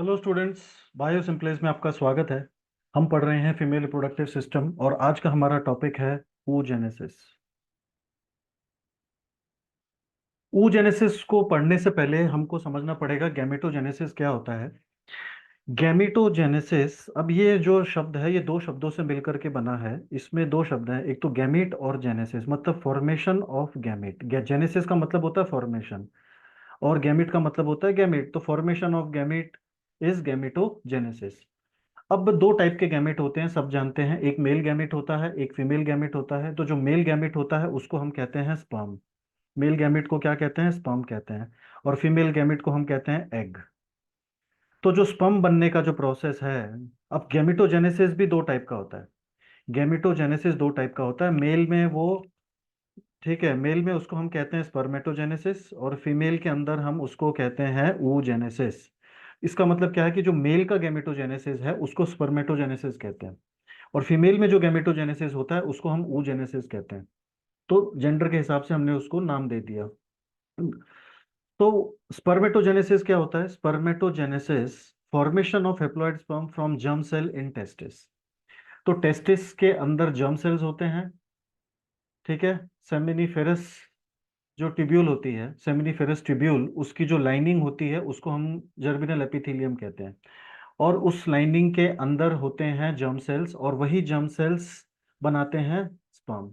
Hello students, bio सिंप्लेस में आपका स्वागत है। हम पढ़ रहे हैं फीमेल रिप्रोडक्टिव सिस्टम और आज का हमारा टॉपिक है oogenesis। oogenesis को पढ़ने से पहले हमको समझना पड़ेगा गैमेटोजेनेसिस क्या होता है। गैमेटोजेनेसिस, अब ये जो शब्द है ये दो शब्दों से मिलकर के बना है। इसमें दो शब्द हैं, एक तो गैमीट और जेनेसिस, मतलब फॉर्मेशन ऑफ गैमीट। जेनेसिस का मतलब होता है फॉर्मेशन और गैमीट का मतलब होता है गैमीट। तो formation of gamete is gametogenesis. अब दो टाइप के गैमेट होते हैं, सब जानते हैं। एक मेल गैमेट होता है, एक फीमेल गैमेट होता है। तो जो मेल गैमेट होता है उसको हम कहते हैं स्पर्म। मेल गैमेट को क्या कहते हैं? स्पर्म कहते हैं। और फीमेल गैमेट को हम कहते हैं एग। तो जो स्पर्म बनने का जो प्रोसेस है, अब गैमेटोजेनेसिस भी दो टाइप का होता है। गैमेटोजेनेसिस दो टाइप का होता है। मेल में वो, ठीक है, मेल में उसको हम कहते हैं स्पर्मेटोजेनेसिस और फीमेल के अंदर हम उसको कहते हैं oogenesis। इसका मतलब क्या है कि जो मेल का गैमेटोजेनेसिस है उसको स्पर्मेटोजेनेसिस कहते हैं और फीमेल में जो गैमेटोजेनेसिस होता है उसको हम oogenesis कहते हैं। तो जेंडर के हिसाब से हमने उसको नाम दे दिया। तो स्पर्मेटोजेनेसिस क्या होता है? Spermatogenesis formation of haploid sperm from germ cell in testis. तो टेस्टिस के अंदर जर्म सेल्स होते हैं, ठीक है। सेमिनिफेरस जो ट्यूब्यूल होती है, सेमिनिफेरस ट्यूब्यूल, उसकी जो लाइनिंग होती है उसको हम जर्मिनल एपिथेलियम कहते हैं। और उस लाइनिंग के अंदर होते हैं जर्म सेल्स और वही जर्म सेल्स बनाते हैं स्पर्म।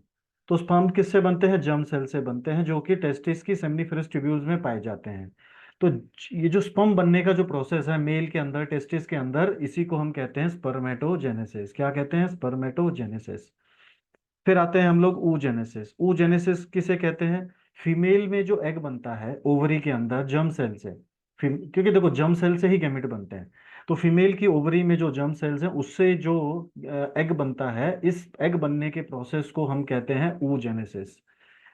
तो स्पर्म किससे बनते हैं? जर्म सेल से बनते हैं, जो कि टेस्टिस की सेमिनिफेरस ट्यूब्यूल्स में पाए जाते हैं। तो ये जो स्पर्म बनने का जो प्रोसेस है मेल के अंदर, टेस्टिस के अंदर, इसी को हम कहते हैं स्पर्मेटोजेनेसिस। क्या कहते हैं? स्पर्मेटोजेनेसिस। फिर आते हैं हम लोग oogenesis। oogenesis किसे कहते हैं? फीमेल में जो एग बनता है ओवरी के अंदर जर्म सेल से। क्योंकि देखो जर्म सेल से ही गैमेट बनते हैं। तो फीमेल की ओवरी में जो जर्म सेल्स हैं उससे जो एग बनता है, इस एग बनने के प्रोसेस को हम कहते हैं oogenesis।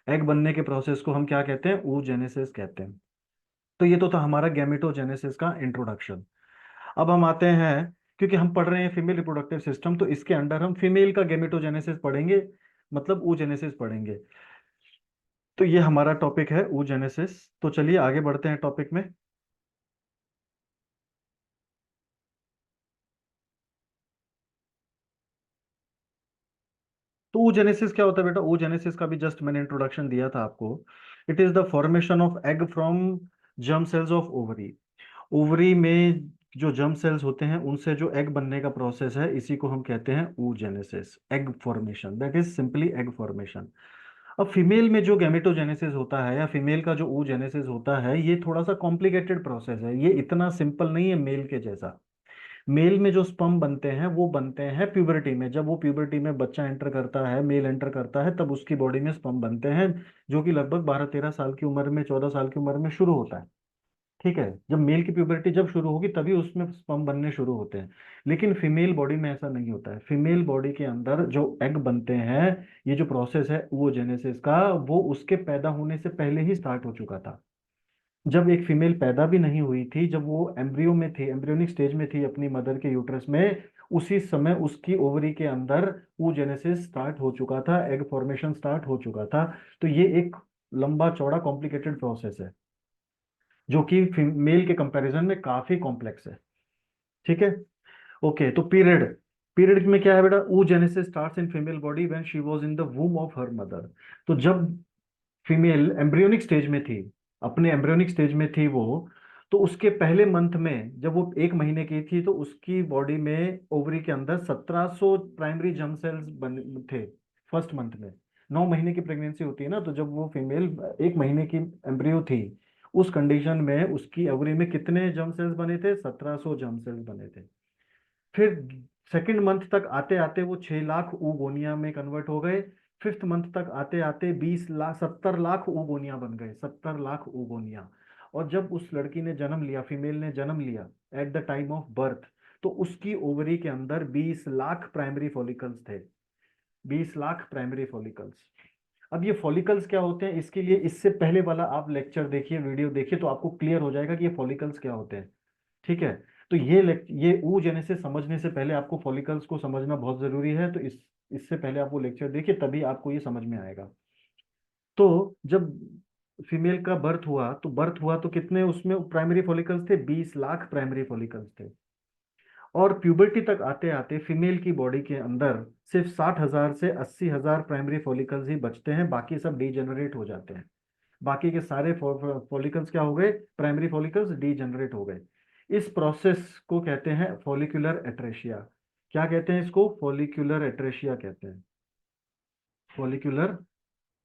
एग बनने के प्रोसेस को हम क्या कहते हैं? oogenesis कहते हैं। तो ये तो था हमारा गैमेटोजेनेसिस का इंट्रोडक्शन। अब हम आते हैं, क्योंकि हम पढ़ रहे हैं फीमेल रिप्रोडक्टिव सिस्टम, तो इसके अंडर हम फीमेल का गैमेटोजेनेसिस पढ़ेंगे, मतलब oogenesis पढ़ेंगे। तो ये हमारा टॉपिक है oogenesis। तो चलिए आगे बढ़ते हैं टॉपिक में। तो oogenesis क्या होता है बेटा? oogenesis का भी जस्ट मैंने इंट्रोडक्शन दिया था आपको। It is the formation of egg from germ cells of ovary. Ovary में जो जर्म सेल्स होते हैं उनसे जो एग बनने का प्रोसेस है, इसी को हम कहते हैं oogenesis। Egg formation, that is simply egg formation. अब फीमेल में जो गैमेटोजेनेसिस होता है या फीमेल का जो oogenesis होता है, ये थोड़ा सा कॉम्प्लिकेटेड प्रोसेस है। ये इतना सिंपल नहीं है मेल के जैसा। मेल में जो स्पर्म बनते हैं वो बनते हैं प्यूबर्टी में। जब वो प्यूबर्टी में बच्चा एंटर करता है, मेल एंटर करता है, तब उसकी बॉडी में स्पर्म बनते हैं, जो कि लगभग 12-13 साल की उम्र में, 14 साल की उम्र में शुरू होता है। ठीक है, जब मेल की प्यूबर्टी जब शुरू होगी तभी उसमें स्पर्म बनने शुरू होते हैं। लेकिन फीमेल बॉडी में ऐसा नहीं होता है। फीमेल बॉडी के अंदर जो एग बनते हैं, ये जो प्रोसेस है वो जेनेसिस का, वो उसके पैदा होने से पहले ही स्टार्ट हो चुका था। जब एक फीमेल पैदा भी नहीं हुई थी, जब वो एम्ब्रियो में थी, एम्ब्रियोनिक स्टेज में थी अपनी मदर के यूट्रस में, उसी समय उसकी ओवरी के अंदर oogenesis स्टार्ट हो चुका था, एग फॉर्मेशन स्टार्ट हो चुका था। तो ये एक लंबा चौड़ा कॉम्प्लिकेटेड प्रोसेस है, जो कि मेल के कंपैरिजन में काफी कॉम्प्लेक्स है। ठीक है। ओके, तो पीरियड, पीरियड में क्या है बेटा? oogenesis starts in female body when she was in the वूम of her mother. तो जब फीमेल एम्ब्रियोनिक स्टेज में थी, अपने एम्ब्रियोनिक स्टेज में थी वो, तो उसके पहले मंथ में जब वो 1 महीने की थी, तो उसकी बॉडी में ओवरी के अंदर 1700 प्राइमरी जर्म सेल्स बन थे फर्स्ट मंथ में। 9 महीने की प्रेगनेंसी होती है ना, तो जब वो फीमेल 1 महीने की एम्ब्रियो थी, उस कंडीशन में उसकी ओवरी में कितने जर्म सेल्स बने थे? 1700 जर्म सेल्स बने थे। फिर सेकंड मंथ तक आते आते वो 6 लाख ऊगोनिया में कन्वर्ट हो गए। फिफ्थ मंथ तक आते आते 20 लाख, 70 लाख ऊगोनिया बन गए, 70 लाख ऊगोनिया। और जब उस लड़की ने जन्म लिया, फीमेल ने जन्म लिया at the time of birth, तो उसकी ओवरी के अंदर 20 लाख प्राइमरी फॉलिकल्स थे। 20 लाख प्राइमरी फॉलिकल्स। अब ये फॉलिकल्स क्या होते हैं, इसके लिए इससे पहले वाला आप लेक्चर देखिए, वीडियो देखिए, तो आपको क्लियर हो जाएगा कि ये फॉलिकल्स क्या होते हैं। ठीक है। तो ये oogenesis समझने से पहले आपको फॉलिकल्स को समझना बहुत जरूरी है। तो इससे पहले आप वो लेक्चर देखिए, तभी आपको ये समझ में आएगा। तो जब फीमेल का बर्थ हुआ तो कितने उसमें प्राइमरी फॉलिकल्स थे? 20 लाख प्राइमरी फॉलिकल्स थे। और प्यूबर्टी तक आते आते फीमेल की बॉडी के अंदर सिर्फ 60,000 से 80,000 प्राइमरी फॉलिकल्स ही बचते हैं, बाकी सब डीजेनरेट हो जाते हैं। बाकी के सारे फॉलिकल्स क्या हो गए? प्राइमरी फॉलिकल्स डीजेनरेट हो गए। इस प्रोसेस को कहते हैं फॉलिकुलर एट्रेशिया। क्या कहते हैं इसको? फॉलिकुलर एट्रेशिया कहते हैं। फॉलिकुलर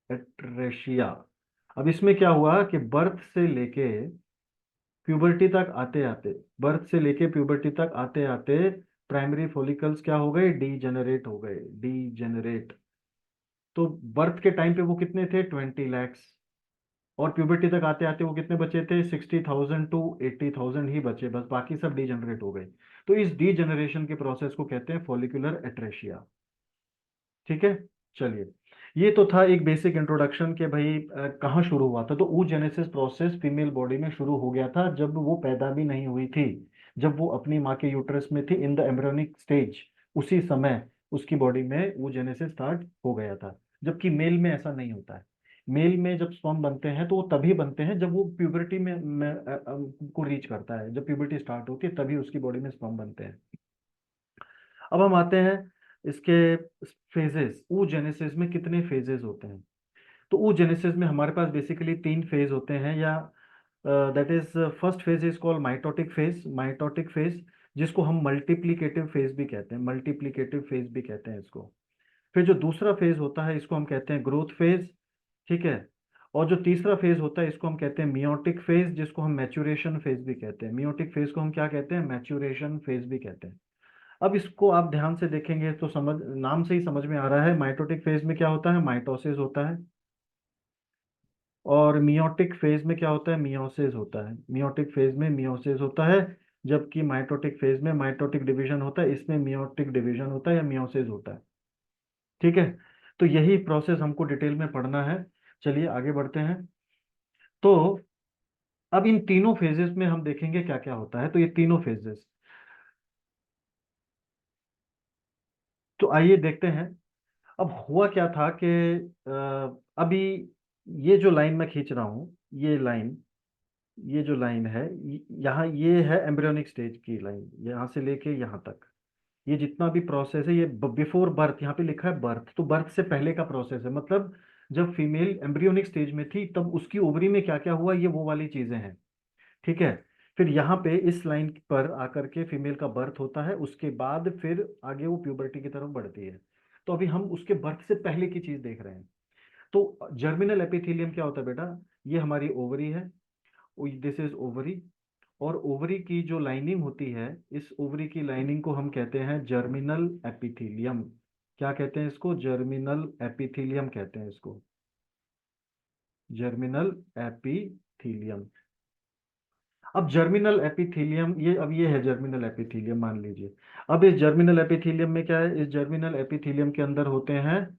एट्रेशिया। अब इसमें क्या हुआ कि बर्थ से लेके प्यूबर्टी तक आते आते प्राइमरी फॉलिकल्स क्या हो गए? डीजेनरेट हो गए, डीजेनरेट। तो बर्थ के टाइम पे वो कितने थे? 20 लैक्स। और प्यूबर्टी तक आते आते वो कितने बचे थे? 60,000 टू 80,000 ही बचे बस, बाकी सब डीजेनरेट हो गए। तो इस डीजेनरेशन के प्रोसेस को कहते हैं फॉलिकुलर एट्रेशिया। ठीक है। चलिए, ये तो था एक बेसिक इंट्रोडक्शन कि भाई कहाँ शुरू हुआ था। तो oogenesis प्रोसेस फीमेल बॉडी में शुरू हो गया था जब वो पैदा भी नहीं हुई थी, जब वो अपनी माँ के यूट्रस में थी, इन द एम्ब्रियोनिक स्टेज। उसी समय उसकी बॉडी में oogenesis स्टार्ट हो गया था। जबकि मेल में ऐसा नहीं होता है। मेल में जब स्पर्म बनते हैं तो वो तभी बनते हैं जब वो प्यूबर्टी को रीच करता है। जब प्यूबर्टी स्टार्ट होती है तभी उसकी बॉडी में स्पर्म बनते हैं। अब हम आते हैं इसके फेजेस। oogenesis में कितने फेजेस होते हैं? तो oogenesis में हमारे पास बेसिकली 3 फेज होते हैं, या that is first phase is called mitotic phase, जिसको हम मल्टीप्लिकेटिव फेज भी कहते हैं, मल्टीप्लिकेटिव फेज भी कहते हैं इसको। फिर जो दूसरा फेज होता है इसको हम कहते हैं ग्रोथ फेज। ठीक है। और जो तीसरा फेज होता है इसको हम कहते हैं मियोटिक फेज, जिसको हम मैच्यूरेशन फेज भी कहते हैं। मियोटिक फेज को हम क्या कहते हैं? मैच्यूरेशन फेज भी कहते हैं। अब इसको आप ध्यान से देखेंगे तो नाम से ही समझ में आ रहा है, माइटोटिक फेज में क्या होता है? माइटोसिस होता है। और मियोटिक फेज में क्या होता है? मियोसिस होता है। मियोटिक फेज में मियोसिस होता है, जबकि माइटोटिक फेज में माइटोटिक डिवीजन होता है, इसमें मियोटिक डिवीजन होता है या मियोसिस होता है। ठीक है। तो यही प्रोसेस हमको डिटेल में पढ़ना है। चलिए आगे बढ़ते हैं। तो अब इन तीनों फेजेस में हम देखेंगे क्या क्या होता है। तो ये तीनों फेजेस, तो आइए देखते हैं। अब हुआ क्या था कि अभी ये जो लाइन मैं खींच रहा हूँ, ये जो लाइन है, यहाँ ये है एम्ब्रियोनिक स्टेज की लाइन, यहाँ से लेके यहाँ तक। ये जितना भी प्रोसेस है ये बिफोर बर्थ, यहाँ पे लिखा है बर्थ, तो बर्थ से पहले का प्रोसेस है। मतलब जब फीमेल एम्ब्रियोनिक स्टेज में थी तब उसकी ओवरी में क्या क्या हुआ, ये वो वाली चीजें हैं। ठीक है। फिर यहाँ पे इस लाइन पर आकर के फीमेल का बर्थ होता है, उसके बाद फिर आगे वो प्यूबर्टी की तरफ बढ़ती है। तो अभी हम उसके बर्थ से पहले की चीज देख रहे हैं। तो जर्मिनल एपिथेलियम क्या होता है बेटा? ये हमारी ओवरी है, दिस इज ओवरी। और ओवरी की जो लाइनिंग होती है, इस ओवरी की लाइनिंग को हम कहते हैं जर्मिनल एपिथेलियम। क्या कहते हैं इसको? जर्मिनल एपिथेलियम कहते हैं इसको, जर्मिनल एपिथेलियम। अब जर्मिनल एपिथेलियम, ये है जर्मिनल एपिथेलियम मान लीजिए। अब इस जर्मिनल एपिथेलियम में क्या है? इस जर्मिनल एपिथेलियम के अंदर होते हैं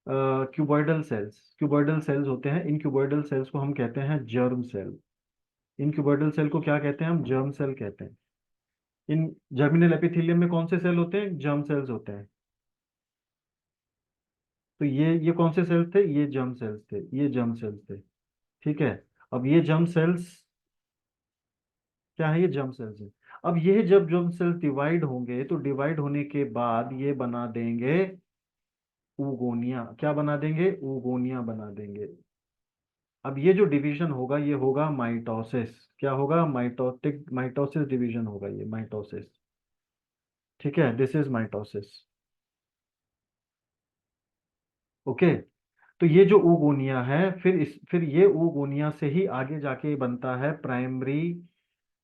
क्यूबॉइडल सेल्स। क्यूबॉइडल सेल्स होते हैं, इन क्यूबॉइडल सेल्स को हम कहते हैं जर्म सेल। इन क्यूबॉइडल सेल को क्या कहते हैं? हम जर्म सेल कहते हैं। इन जर्मिनल एपिथेलियम में कौन से सेल होते हैं? जर्म सेल्स होते हैं। तो ये कौन से सेल्स थे? ये जर्म सेल्स थे, ये जर्म सेल्स थे। ठीक है। अब ये जर्म सेल्स क्या है? ये जर्म सेल्स है। अब ये जब जर्म सेल्स डिवाइड होंगे तो डिवाइड होने के बाद ये बना देंगे ऊगोनिया। क्या बना देंगे? ऊगोनिया बना देंगे। अब ये जो डिवीजन होगा ये होगा माइटोसिस। क्या होगा? माइटोसिस डिवीजन होगा ये, माइटोसिस। ठीक है, दिस इज माइटोसिस। ओके। तो ये जो ऊगोनिया है, फिर ये ऊगोनिया से ही आगे जाके बनता है प्राइमरी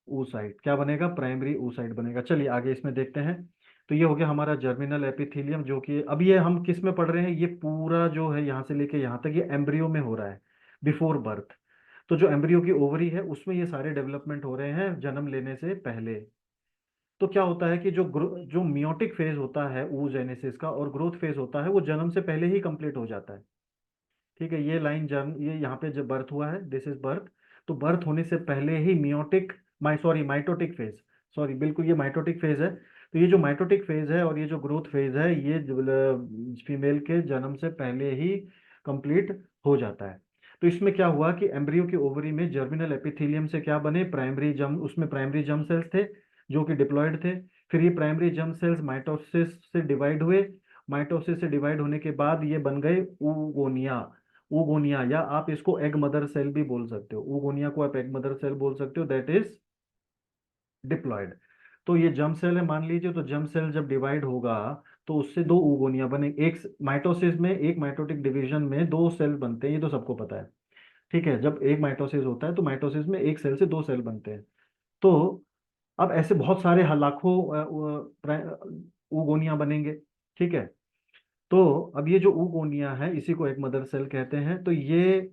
oocyte। क्या बनेगा? प्राइमरी oocyte बनेगा। चलिए आगे इसमें देखते हैं। तो ये हो गया हमारा जर्मिनल एपिथेलियम, जो कि अब ये हम किस में पढ़ रहे हैं? ये पूरा जो है यहाँ से लेके यहाँ तक ये एम्ब्रियो में हो रहा है, बिफोर बर्थ। तो जो एम्ब्रियो की ओवरी है उसमें ये सारे डेवलपमेंट हो रहे हैं जन्म लेने से पहले। तो क्या होता है कि जो मियोटिक फेज होता है oogenesis का, और ग्रोथ फेज होता है, वो जन्म से पहले ही कंप्लीट हो जाता है। ठीक है। ये लाइन जन्म, ये यहाँ पे जब बर्थ हुआ है, दिस इज बर्थ। तो बर्थ होने से पहले ही माइटोटिक फेज, सॉरी बिल्कुल ये माइटोटिक फेज है। तो ये जो माइटोटिक फेज है और ये जो ग्रोथ फेज है, ये फीमेल के जन्म से पहले ही कंप्लीट हो जाता है। तो इसमें क्या हुआ कि एम्ब्रियो के ओवरी में जर्मिनल एपिथेलियम से क्या बने, प्राइमरी जर्म, उसमें प्राइमरी जर्म सेल्स थे जो कि डिप्लॉयड थे। फिर ये प्राइमरी जर्म सेल्स माइटोसिस से डिवाइड हुए। माइटोसिस से डिवाइड होने के बाद ये बन गए ऊगोनिया। ऊगोनिया, या आप इसको एग मदर सेल भी बोल सकते हो, ऊगोनिया को आप एग मदर सेल बोल सकते हो, दैट इज डिप्लॉयड। तो ये जर्म सेल है मान लीजिए, तो जर्म सेल जब डिवाइड होगा तो उससे दो ऊगोनिया बने। एक माइटोसिस में, एक माइटोटिक डिवीजन में दो सेल बनते हैं, ये तो सबको पता है। ठीक है, जब एक माइटोसिस होता है तो माइटोसिस में एक सेल से दो सेल बनते हैं। तो अब ऐसे बहुत सारे लाखों ऊगोनिया बनेंगे। ठीक है, तो अब ये जो ऊगोनिया है इसी को एक मदर सेल कहते हैं। तो ये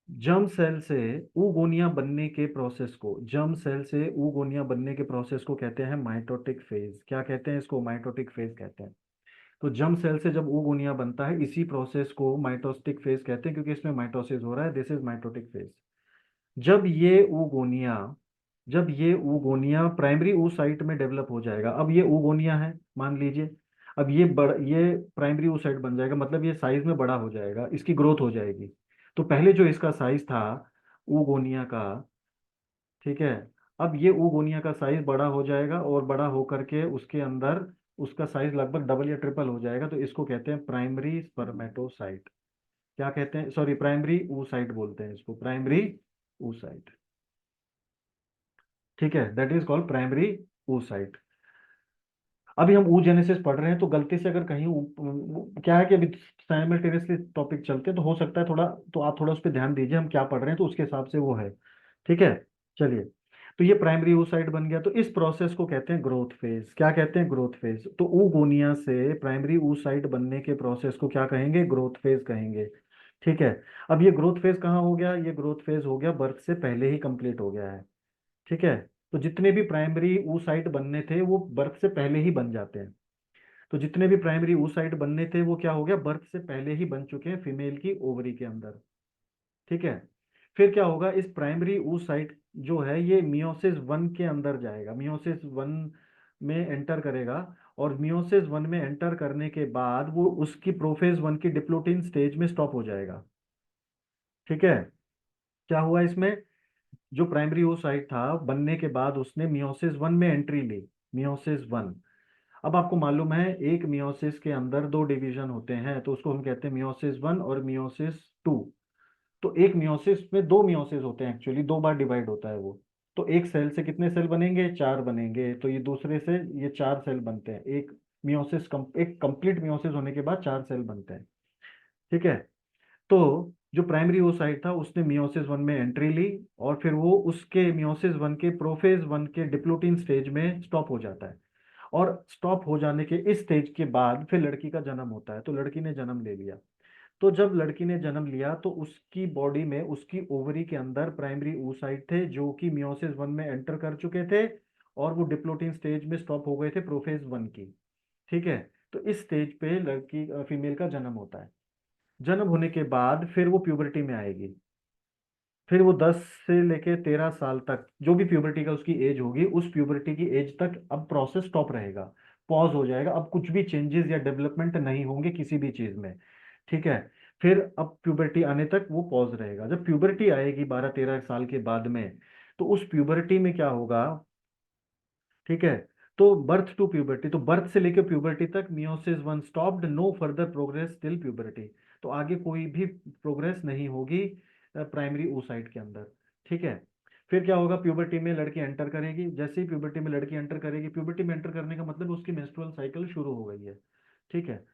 जर्म सेल से ऊगोनिया बनने के प्रोसेस को, जर्म सेल से ऊगोनिया बनने के प्रोसेस को कहते हैं माइटोटिक फेज। क्या कहते हैं इसको, माइटोटिक फेज कहते हैं। तो जर्म सेल से जब ऊगोनिया बनता है इसी प्रोसेस को माइटोटिक फेज कहते हैं, क्योंकि इसमें माइटोसिस हो रहा है, दिस इज माइटोटिक फेज। जब ये ऊगोनिया जब ये ऊगोनिया प्राइमरी oocyte में डेवलप हो जाएगा, अब ये ऊगोनिया है मान लीजिए, अब ये प्राइमरी oocyte बन जाएगा, मतलब ये साइज में बड़ा हो जाएगा, इसकी ग्रोथ हो जाएगी। तो पहले जो इसका साइज था ऊगोनिया का, ठीक है, अब ये ऊगोनिया का साइज बड़ा हो जाएगा, और बड़ा होकर के उसके अंदर उसका साइज लगभग डबल या ट्रिपल हो जाएगा। तो इसको कहते हैं प्राइमरी स्पर्मेटोसाइट। क्या कहते हैं, सॉरी, प्राइमरी oocyte बोलते हैं इसको, प्राइमरी oocyte। ठीक है, that is called primary oocyte। अभी हम oogenesis पढ़ रहे हैं, तो गलती से अगर कहीं क्या है कि अभी साइमल्टेनियसली टॉपिक चलते हैं, तो हो सकता है थोड़ा, तो आप थोड़ा उस पर ध्यान दीजिए हम क्या पढ़ रहे हैं, तो उसके हिसाब से वो है। ठीक है, चलिए। तो ये प्राइमरी oocyte बन गया, तो इस प्रोसेस को कहते हैं ग्रोथ फेज। क्या कहते हैं, ग्रोथ फेज। तो ऊगोनिया से प्राइमरी oocyte बनने के प्रोसेस को क्या कहेंगे, ग्रोथ फेज कहेंगे। ठीक है, अब ये ग्रोथ फेज कहाँ हो गया, ये ग्रोथ फेज हो गया बर्थ से पहले ही कंप्लीट हो गया है। ठीक है, तो जितने भी प्राइमरी oocyte बनने थे वो बर्थ से पहले ही बन जाते हैं। तो जितने भी प्राइमरी oocyte बनने थे वो क्या हो गया, बर्थ से पहले ही बन चुके हैं फीमेल की ओवरी के अंदर। ठीक है, फिर क्या होगा, इस प्राइमरी oocyte जो है ये मियोसिस वन के अंदर जाएगा, मियोसिस वन में एंटर करेगा। और मियोसिस वन में एंटर करने के बाद वो उसकी प्रोफेज वन की डिप्लोटिन स्टेज में स्टॉप हो जाएगा। ठीक है, क्या हुआ इसमें, जो प्राइमरी oocyte था बनने के बाद उसने मियोसिस वन में एंट्री ली, मियोसिस वन। अब आपको मालूम है एक मियोसिस के अंदर दो डिवीजन होते हैं, तो उसको हम कहते हैं मियोसिस वन और मियोसिस टू। तो एक मियोसिस में दो मियोसिस होते हैं, एक्चुअली दो बार डिवाइड होता है वो। तो एक सेल से कितने सेल बनेंगे, चार बनेंगे, तो ये दूसरे से ये चार सेल बनते हैं। एक कंप्लीट मियोसिस होने के बाद चार सेल बनते हैं। ठीक है, तो जो प्राइमरी oocyte था उसने मियोसिस वन में एंट्री ली, और फिर वो उसके मियोसिस वन के प्रोफेज वन के डिप्लोटिन स्टेज में स्टॉप हो जाता है। और स्टॉप हो जाने के इस स्टेज के बाद फिर लड़की का जन्म होता है। तो लड़की ने जन्म ले लिया। तो जब लड़की ने जन्म लिया तो उसकी बॉडी में, उसकी ओवरी के अंदर प्राइमरी oocyte थे जो कि मियोसिस वन में एंटर कर चुके थे, और वो डिप्लोटिन स्टेज में स्टॉप हो गए थे प्रोफेज वन की। ठीक है, तो इस स्टेज पे लड़की फीमेल का जन्म होता है। जन्म होने के बाद फिर वो प्यूबर्टी में आएगी। फिर वो 10 से लेके 13 साल तक जो भी प्यूबर्टी का उसकी एज होगी, उस प्यूबर्टी की एज तक अब प्रोसेस स्टॉप रहेगा, पॉज हो जाएगा। अब कुछ भी चेंजेस या डेवलपमेंट नहीं होंगे किसी भी चीज में। ठीक है, फिर अब प्यूबर्टी आने तक वो पॉज रहेगा। जब प्यूबर्टी आएगी 12-13 साल के बाद में, तो उस प्यूबर्टी में क्या होगा, ठीक है, तो बर्थ टू प्यूबर्टी, तो बर्थ से लेकर प्यूबर्टी तक meiosis one stopped, no further progress till puberty. तो आगे कोई भी प्रोग्रेस नहीं होगी प्राइमरी oocyte के अंदर। ठीक है, फिर क्या होगा, प्यूबर्टी में लड़की एंटर करेगी। जैसे ही प्यूबर्टी में लड़की एंटर करेगी, प्यूबर्टी में एंटर करने का मतलब उसकी मेंस्ट्रुअल साइकिल शुरू हो गई है। ठीक है,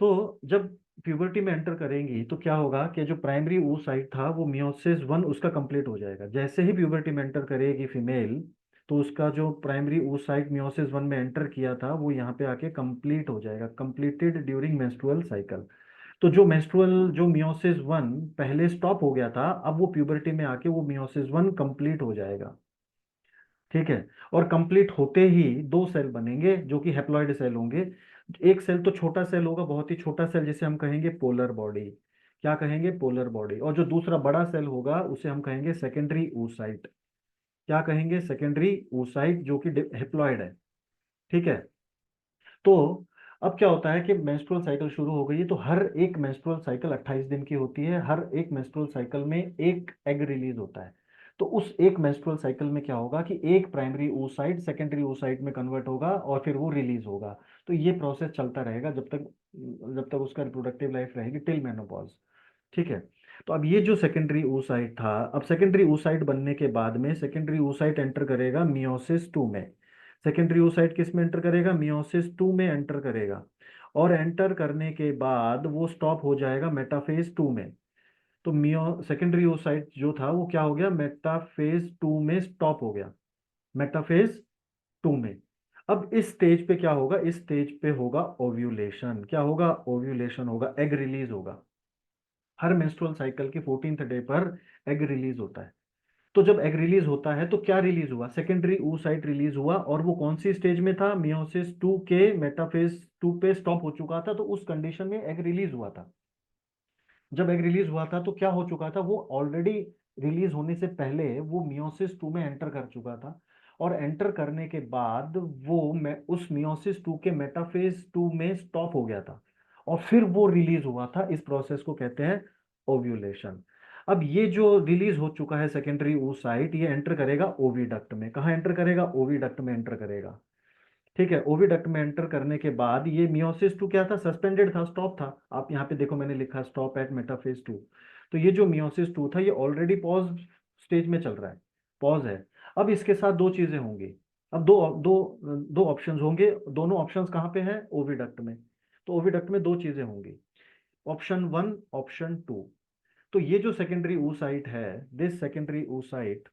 तो जब प्यूबर्टी में एंटर करेंगी तो क्या होगा कि जो प्राइमरी oocyte था वो मियोसिस वन उसका कंप्लीट हो जाएगा। जैसे ही प्यूबर्टी में एंटर करेगी फीमेल, तो उसका जो प्राइमरी oocyte मियोसिस वन में एंटर किया था वो यहाँ पे आके कंप्लीट हो जाएगा, कंप्लीटेड ड्यूरिंग मेंस्ट्रुअल साइकिल। तो जो मियोसिस वन पहले स्टॉप हो गया था, अब वो प्यूबर्टी में आके वो मियोसिस वन कंप्लीट हो जाएगा। ठीक है, और कंप्लीट होते ही दो सेल बनेंगे जो कि हैप्लॉइड सेल होंगे। एक सेल तो छोटा सेल होगा, बहुत ही छोटा सेल, जिसे हम कहेंगे पोलर बॉडी। क्या कहेंगे, पोलर बॉडी। और जो दूसरा बड़ा सेल होगा उसे हम कहेंगे सेकेंडरी oocyte। क्या कहेंगे, सेकेंडरी oocyte, जो कि हैप्लॉइड है। ठीक है, तो अब क्या होता है कि मेंस्ट्रुअल साइकिल शुरू हो गई है, तो हर एक मेंस्ट्रुअल साइकिल 28 दिन की होती है, हर एक मेंस्ट्रुअल साइकिल में एक एग रिलीज होता है। तो उस एक मेंस्ट्रुअल साइकिल में क्या होगा कि एक प्राइमरी oocyte सेकेंडरी oocyte में कन्वर्ट होगा और फिर वो रिलीज होगा। तो ये प्रोसेस चलता रहेगा जब तक उसका रिप्रोडक्टिव लाइफ रहेगी, टिल मेनोपॉज। ठीक है। तो अब ये जो सेकेंडरी oocyte था, अब सेकेंडरी oocyte बनने के बाद में सेकेंडरी oocyte एंटर करेगा मियोसिस टू में। सेकेंडरी oocyte किस में एंटर करेगा? मियोसिस टू में एंटर करेगा। और एंटर करने के बाद वो स्टॉप हो जाएगा मेटाफेज टू में। तो मियो सेकेंडरी oocyte जो था वो क्या हो गया? मेटाफेज टू में स्टॉप हो गया, मेटाफेज टू में। अब इस स्टेज पे क्या होगा? इस स्टेज पे होगा ओव्यूलेशन। क्या होगा? ओव्यूलेशन होगा, एग रिलीज होगा। हर मेंस्ट्रुअल साइकिल के 14th डे पर एग रिलीज होता है। तो जब एग रिलीज होता है तो क्या रिलीज हुआ? सेकेंडरी oocyte रिलीज हुआ, और वो कौन सी स्टेज में था? मियोसिस टू के मेटाफेज टू पे स्टॉप हो चुका था, तो उस कंडीशन में एग रिलीज हुआ था। जब एग रिलीज हुआ था तो क्या हो चुका था? वो ऑलरेडी रिलीज होने से पहले वो मियोसिस टू में एंटर कर चुका था। और एंटर करने के बाद वो उस मियोसिस टू के मेटाफेज टू में स्टॉप हो गया था, और फिर वो रिलीज हुआ था। इस प्रोसेस को कहते हैं ओव्यूलेशन। अब ये जो रिलीज हो चुका है सेकेंडरी oocyte, ये एंटर करेगा ओविडक्ट में। कहाँ एंटर करेगा? ओविडक्ट में एंटर करेगा। ठीक है। ओविडक्ट में एंटर करने के बाद ये मियोसिस टू क्या था? सस्पेंडेड था, स्टॉप था। आप यहाँ पे देखो, मैंने लिखा स्टॉप एट मेटाफेज टू। तो ये जो मियोसिस टू था ये ऑलरेडी पॉज स्टेज में चल रहा है, पॉज है। अब इसके साथ दो चीजें होंगी। अब दो दो दो ऑप्शंस होंगे। दोनों ऑप्शंस कहाँ पे हैं? ओविडक्ट में। तो ओविडक्ट में दो चीजें होंगी, ऑप्शन वन, ऑप्शन टू। तो ये जो सेकेंडरी oocyte है, दिस सेकेंडरी oocyte,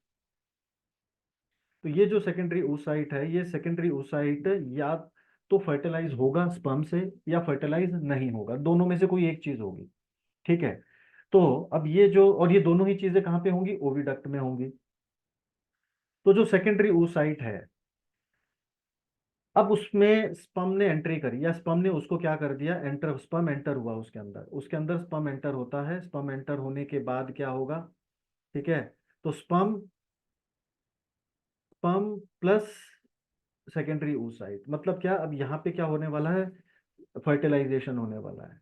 तो ये जो सेकेंडरी oocyte है, ये सेकेंडरी oocyte या तो फर्टिलाइज होगा स्पर्म से, या फर्टिलाइज नहीं होगा, दोनों में से कोई एक चीज होगी। ठीक है। तो अब ये जो, और ये दोनों ही चीजें कहाँ पे होंगी? ओविडक्ट में होंगी। तो जो सेकेंडरी oocyte है, अब उसमें स्पर्म ने एंट्री करी, या स्पर्म ने उसको क्या कर दिया? एंटर, स्पर्म एंटर हुआ उसके अंदर स्पर्म एंटर होता है। स्पर्म एंटर होने के बाद क्या होगा? ठीक है। तो sperm sperm plus secondary oocyte मतलब क्या? अब यहाँ पे क्या होने वाला है? फर्टिलाइजेशन होने वाला है,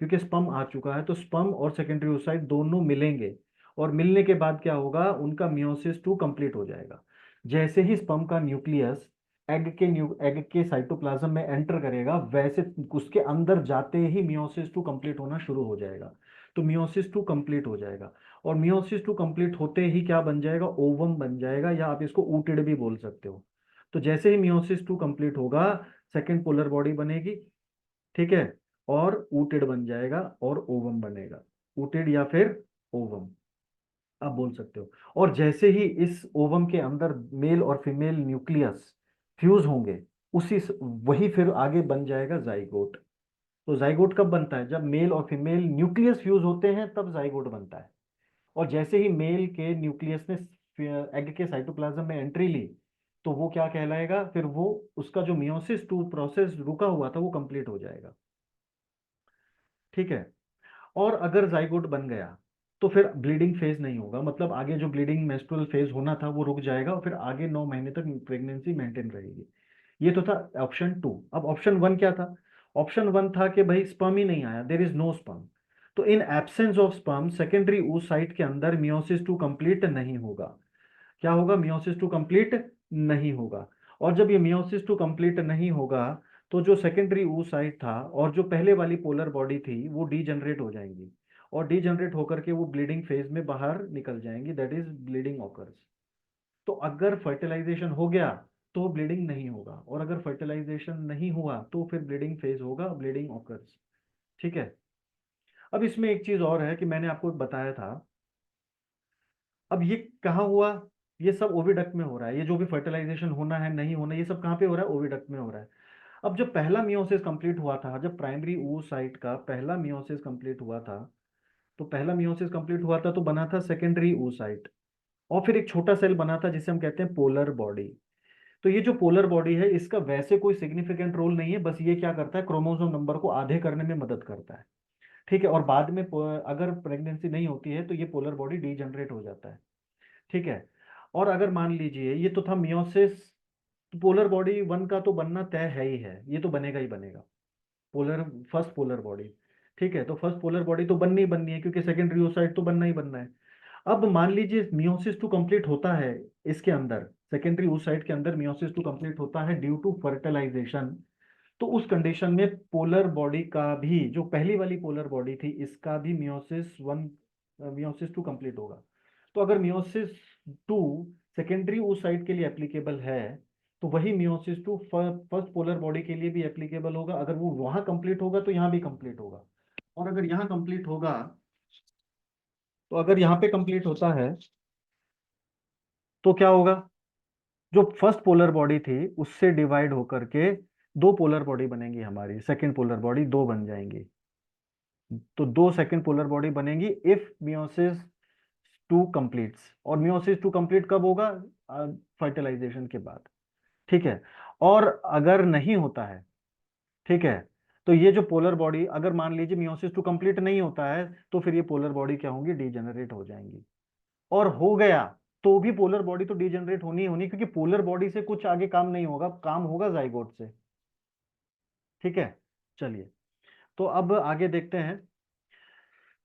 क्योंकि स्पर्म आ चुका है। तो स्पर्म और सेकेंडरी oocyte दोनों मिलेंगे, और मिलने के बाद क्या होगा? उनका मियोसिस टू कंप्लीट हो जाएगा। जैसे ही स्पर्म का न्यूक्लियस एग के साइटोप्लाज्म में एंटर करेगा, वैसे उसके अंदर जाते ही मियोसिस टू कंप्लीट होना शुरू हो जाएगा। तो मियोसिस टू कंप्लीट हो जाएगा, और मियोसिस टू कंप्लीट होते ही क्या बन जाएगा? ओवम बन जाएगा, या आप इसको ऊटिड भी बोल सकते हो। तो जैसे ही मियोसिस टू कंप्लीट होगा, सेकेंड पोलर बॉडी बनेगी। ठीक है। और ऊटेड बन जाएगा और ओवम बनेगा। ऊटेड या फिर ओवम आप बोल सकते हो। और जैसे ही इस ओवम के अंदर मेल और फीमेल न्यूक्लियस फ्यूज होंगे, वही फिर आगे बन जाएगा जाइगोट। तो जाइगोट कब बनता है? जब मेल और फीमेल न्यूक्लियस फ्यूज होते हैं, तब जाइगोट बनता है। और जैसे ही मेल के न्यूक्लियस ने एग के साइटोप्लाज्म में एंट्री ली, तो वो क्या कहलाएगा? फिर वो उसका जो मियोसिस टू प्रोसेस रुका हुआ था वो कंप्लीट हो जाएगा। ठीक है। और अगर जाइगोट बन गया, तो फिर ब्लीडिंग फेज नहीं होगा, मतलब आगे जो ब्लीडिंग मेंस्ट्रुअल फेज होना था वो रुक जाएगा, और फिर आगे 9 महीने तक प्रेगनेंसी मेंटेन रहेगी। ये तो था ऑप्शन टू। अब ऑप्शन वन क्या था? ऑप्शन वन था कि भाई स्पर्म ही नहीं आया, देर इज नो स्पर्म। तो in absence of sperm secondary oocyte के अंदर मियोसिस टू कंप्लीट नहीं होगा। क्या होगा? मियोसिस टू कंप्लीट नहीं होगा। और जब ये मियोसिस टू कंप्लीट नहीं होगा, तो जो सेकेंडरी oocyte था और जो पहले वाली पोलर बॉडी थी वो डीजनरेट हो जाएंगी, और डीजनरेट होकर के वो ब्लीडिंग फेज में बाहर निकल जाएंगी, दैट इज ब्लीडिंग ऑकर्स। तो अगर फर्टिलाइजेशन हो गया तो ब्लीडिंग नहीं होगा, और अगर फर्टिलाइजेशन नहीं हुआ तो फिर ब्लीडिंग फेज होगा, ब्लीडिंग ऑकर्स। ठीक है। अब इसमें एक चीज और है कि मैंने आपको बताया था। अब ये कहाँ हुआ? ये सब ओविडक्ट में हो रहा है। ये जो भी फर्टिलाइजेशन होना है, नहीं होना, ये सब कहाँ पे हो रहा है? ओविडक्ट में हो रहा है। अब जब पहला मियोसिस कंप्लीट हुआ था, जब प्राइमरी oocyte का पहला मियोसिस कंप्लीट हुआ था, तो पहला मियोसिस कंप्लीट हुआ था तो बना था सेकेंडरी oocyte, और फिर एक छोटा सेल बना था जिसे हम कहते हैं पोलर बॉडी। तो ये जो पोलर बॉडी है, इसका वैसे कोई सिग्निफिकेंट रोल नहीं है, बस ये क्या करता है? क्रोमोसोम नंबर को आधे करने में मदद करता है। ठीक है। और बाद में अगर प्रेगनेंसी नहीं होती है तो ये पोलर बॉडी डीजनरेट हो जाता है। ठीक है। और अगर मान लीजिए ये तो था मियोसिस, तो पोलर बॉडी वन का तो बनना तय है ही है, ये तो बनेगा ही बनेगा। Polar, first polar body. ठीक है, तो फर्स्ट पोलर बॉडी तो बननी ही बननी है, क्योंकि सेकेंडरी oocyte तो बनना ही बनना है। अब मान लीजिए मियोसिस टू कंप्लीट होता है इसके अंदर, सेकेंडरी oocyte के अंदर मियोसिस टू कंप्लीट होता है ड्यू टू फर्टिलाइजेशन। तो उस कंडीशन में पोलर बॉडी का भी, जो पहली वाली पोलर बॉडी थी, इसका भी मियोसिस टू कंप्लीट होगा। तो अगर मियोसिस टू सेकेंडरी oocyte के लिए एप्लीकेबल है, तो वही meiosis two first polar body के लिए भी एप्लीकेबल होगा। अगर वो वहां कंप्लीट होगा तो यहाँ भी कंप्लीट होगा। और अगर यहाँ कंप्लीट होगा, तो अगर यहाँ पे कंप्लीट होता है तो क्या होगा, जो फर्स्ट पोलर बॉडी थी उससे डिवाइड होकर के दो पोलर बॉडी बनेंगी, हमारी सेकंड पोलर बॉडी दो बन जाएंगी। तो दो सेकंड पोलर बॉडी बनेंगी इफ मियोसिस टू कंप्लीट्स। और मियोसिस टू कंप्लीट कब होगा, फर्टिलाइजेशन के बाद। ठीक है। और अगर नहीं होता है, ठीक है, तो ये जो पोलर बॉडी, अगर मान लीजिए मियोसिस टू कंप्लीट नहीं होता है, तो फिर ये पोलर बॉडी क्या होंगी, डीजेनरेट हो जाएंगी। और हो गया तो भी पोलर बॉडी तो डीजेनरेट होनी ही होनी, क्योंकि पोलर बॉडी से कुछ आगे काम नहीं होगा, काम होगा जाइगोट से। ठीक है, चलिए, तो अब आगे देखते हैं।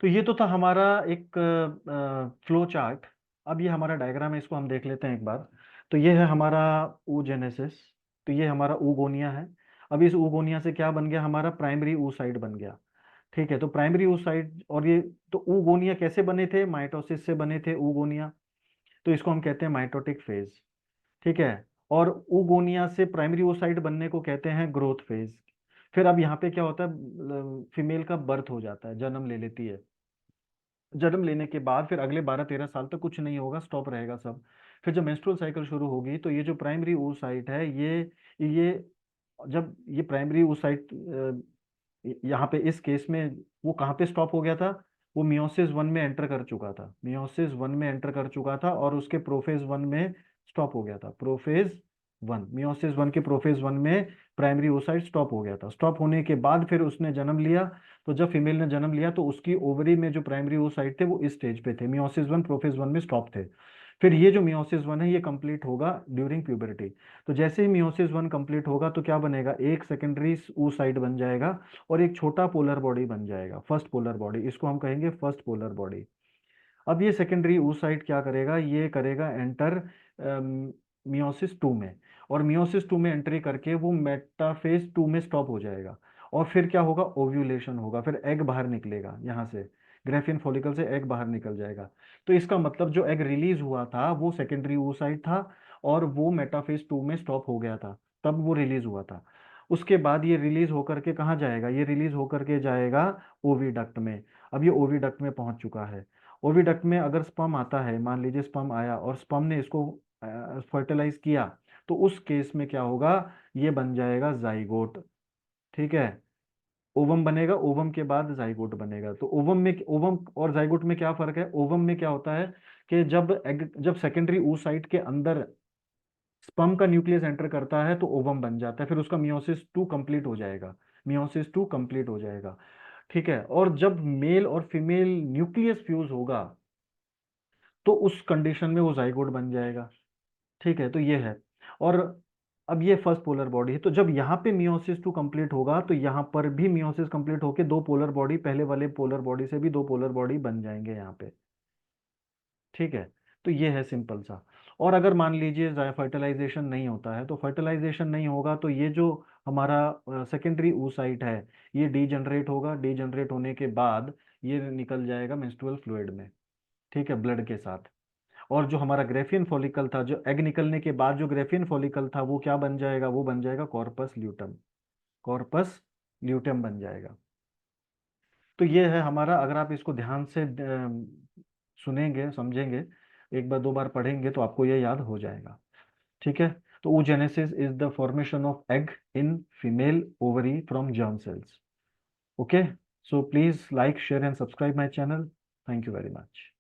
तो ये तो था हमारा एक फ्लो चार्ट। अब ये हमारा डायग्राम है, इसको हम देख लेते हैं एक बार। तो ये है हमारा oogenesis। तो ये हमारा oogonia है। अब इस oogonia से क्या बन गया, हमारा प्राइमरी oocyte बन गया। ठीक है, तो प्राइमरी oocyte, और ये तो oogonia कैसे बने थे, माइटोसिस से बने थे oogonia। तो इसको हम कहते हैं माइटोटिक फेज। ठीक है। और oogonia से प्राइमरी oocyte बनने को कहते हैं ग्रोथ फेज। फिर अब यहाँ पे क्या होता है, फीमेल का बर्थ हो जाता है, जन्म ले लेती है। जन्म लेने के बाद फिर अगले 12-13 साल तक कुछ नहीं होगा, स्टॉप रहेगा सब। फिर जब मेंस्ट्रुअल साइकिल शुरू होगी, तो ये जो प्राइमरी oocyte है, ये जब ये प्राइमरी oocyte यहाँ पे इस केस में वो कहाँ पे स्टॉप हो गया था, वो मियोसिस वन में एंटर कर चुका था, मियोसिस वन में एंटर कर चुका था, और उसके प्रोफेज वन में स्टॉप हो गया था। प्रोफेज वन, मियोसिस वन के प्रोफेज वन में प्राइमरी oocyte स्टॉप हो गया था। स्टॉप होने के बाद फिर उसने जन्म लिया। तो जब फीमेल ने जन्म लिया, तो उसकी ओवरी में जो प्राइमरी oocyte थे वो इस स्टेज पे थे, मियोसिस वन प्रोफेज वन में स्टॉप थे। फिर ये जो मियोसिस वन है, ये कंप्लीट होगा ड्यूरिंग प्यूबरिटी। तो जैसे ही मियोसिस वन कंप्लीट होगा, तो क्या बनेगा, एक सेकेंडरी oocyte बन जाएगा, और एक छोटा पोलर बॉडी बन जाएगा, फर्स्ट पोलर बॉडी। इसको हम कहेंगे फर्स्ट पोलर बॉडी। अब ये सेकेंडरी oocyte क्या करेगा, ये करेगा एंटर मियोसिस टू में। और मियोसिस टू में एंट्री करके वो मेटाफेज टू में स्टॉप हो जाएगा। और फिर क्या होगा, ओव्यूलेशन होगा, फिर एग बाहर निकलेगा यहाँ से, ग्रेफियन फॉलिकल से एग बाहर निकल जाएगा। तो इसका मतलब जो एग रिलीज हुआ था वो सेकेंडरी oocyte था, और वो मेटाफेज टू में स्टॉप हो गया था, तब वो रिलीज हुआ था। उसके बाद ये रिलीज होकर के कहाँ जाएगा, ये रिलीज होकर के जाएगा ओविडक्ट में। अब ये ओविडक्ट में पहुंच चुका है। ओविडक्ट में अगर स्पर्म आता है, मान लीजिए स्पर्म आया और स्पर्म ने इसको फर्टिलाइज किया, तो उस केस में क्या होगा, ये बन जाएगा जाइगोट। ठीक है, ओवम बनेगा, ओवम के बाद जाइगोट बनेगा। तो ओवम और जाइगोट में क्या फर्क है, ओवम में क्या होता है कि जब सेकेंडरी oocyte के अंदर स्पर्म का न्यूक्लियस एंटर करता है, तो ओवम बन जाता है, फिर उसका मियोसिस टू कंप्लीट हो जाएगा, मियोसिस टू कंप्लीट हो जाएगा। ठीक है, और जब मेल और फीमेल न्यूक्लियस फ्यूज होगा, तो उस कंडीशन में वो जाइगोट बन जाएगा। ठीक है, तो ये है। और अब ये फर्स्ट पोलर बॉडी है, तो जब यहाँ पे मियोसिस टू कंप्लीट होगा, तो यहाँ पर भी मियोसिस कंप्लीट होके दो पोलर बॉडी, पहले वाले पोलर बॉडी से भी दो पोलर बॉडी बन जाएंगे यहाँ पे। ठीक है, तो ये है सिंपल सा। और अगर मान लीजिए फर्टिलाइजेशन नहीं होता है, तो फर्टिलाइजेशन नहीं होगा, तो ये जो हमारा सेकेंडरी oocyte है, ये डीजनरेट होगा। डीजनरेट होने के बाद ये निकल जाएगा मेंस्ट्रुअल फ्लूइड में, ठीक है, ब्लड के साथ। और जो हमारा ग्रेफियन फॉलिकल था, जो एग निकलने के बाद जो ग्रेफियन फॉलिकल था, वो क्या बन जाएगा, वो बन जाएगा कॉर्पस ल्यूटम। कॉर्पस ल्यूटम बन जाएगा। तो ये है हमारा, अगर आप इसको ध्यान से सुनेंगे, समझेंगे, एक बार दो बार पढ़ेंगे, तो आपको ये याद हो जाएगा। ठीक है। तो oogenesis is the formation of egg in female ovary from germ cells. Okay, so please like, share and subscribe my channel. Thank you very much.